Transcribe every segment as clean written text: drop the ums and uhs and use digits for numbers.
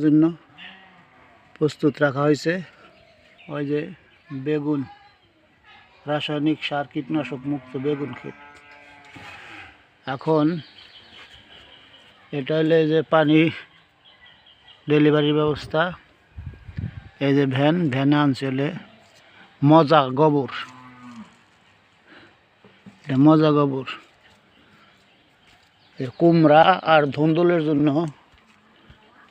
জন্য প্রস্তুত রাখা হয়েছে। ওই যে বেগুন, রাসায়নিক সার কীটনাশক মুক্ত বেগুন ক্ষেত। এখন এটা হলে যে পানি ডেলিভারির ব্যবস্থা। এই যে ভ্যানে আনছে হলে মজা গোবর, এটা মজা গোবর। কুমড়া আর ধুন্দুলের জন্য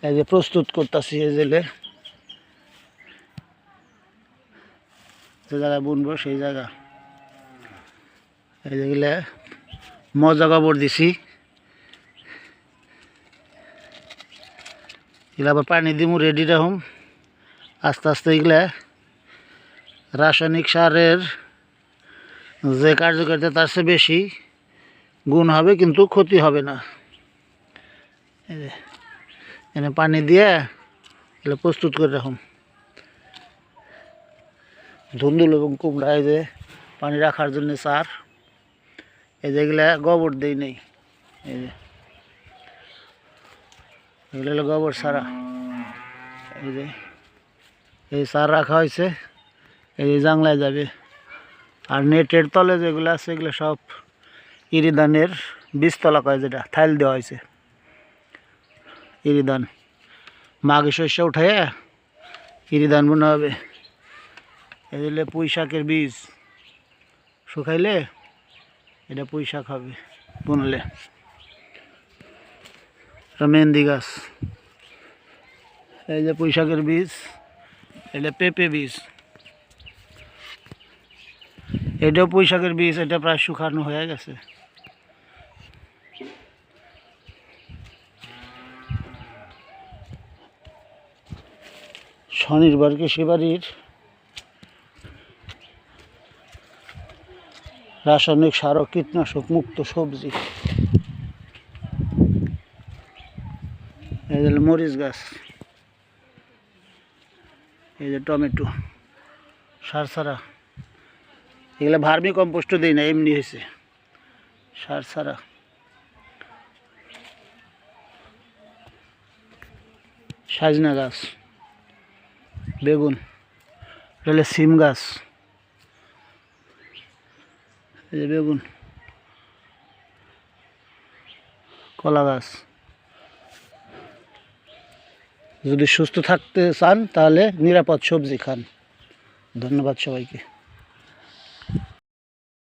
এই যে প্রস্তুত করতেছি। এই যে জায়গায় বুনবো সেই জায়গা, এই যেগুলো মজা গোবর দিছি। এগুলো আবার পানি দিমু, রেডি রাখুম। আস্তে আস্তে এগুলা রাসায়নিক সারের যে কার্যকারিতা তার চেয়ে বেশি গুণ হবে, কিন্তু ক্ষতি হবে না। এই যে এনে পানি দিয়ে এগুলো প্রস্তুত করে রাখুন। ধুন্দুল এবং কুমড়া এই যে পানি রাখার জন্য সার, এই যেগুলা গোবর দেই নেই। এই যে এগুলো হলো গোবর সারা। এই যে এই সার রাখা হয়েছে, এই যে জাংলায় যাবে। আর নেটের তলে যেগুলো আছে এগুলো সব ইরিধানের বীজতলা কয়, যেটা থাইল দেওয়া হয়েছে। ইরিধান মাঘে শস্য উঠাইয়া ইরিধান বোনা হবে। এই যে পুঁই শাকের বীজ শুকাইলে এটা পুঁই শাক হবে বুনলে। মেহেন্দি গাছ, এই যে পুঁই শাকের বীজ, এটা পেঁপে বীজ, এটাও পুঁই শাকের বীজ। এটা প্রায় শুকানো হয়ে গেছে। স্বনির্ভর কৃষি বাড়ির রাসায়নিক সার ও কীটনাশক মুক্ত সবজি। এই যে মরিচ গাছ, এই যে টমেটো সার ছাড়া। এগুলো ভার্মি কম্পোস্ট দিই না, এমনি হয়েছে সার ছাড়া। সাজনা গাছ, বেগুন, এটা সিম গাছ, এই যে বেগুন, কলা গাছ। যদি সুস্থ থাকতে চান তাহলে নিরাপদ সবজি খান। ধন্যবাদ সবাইকে।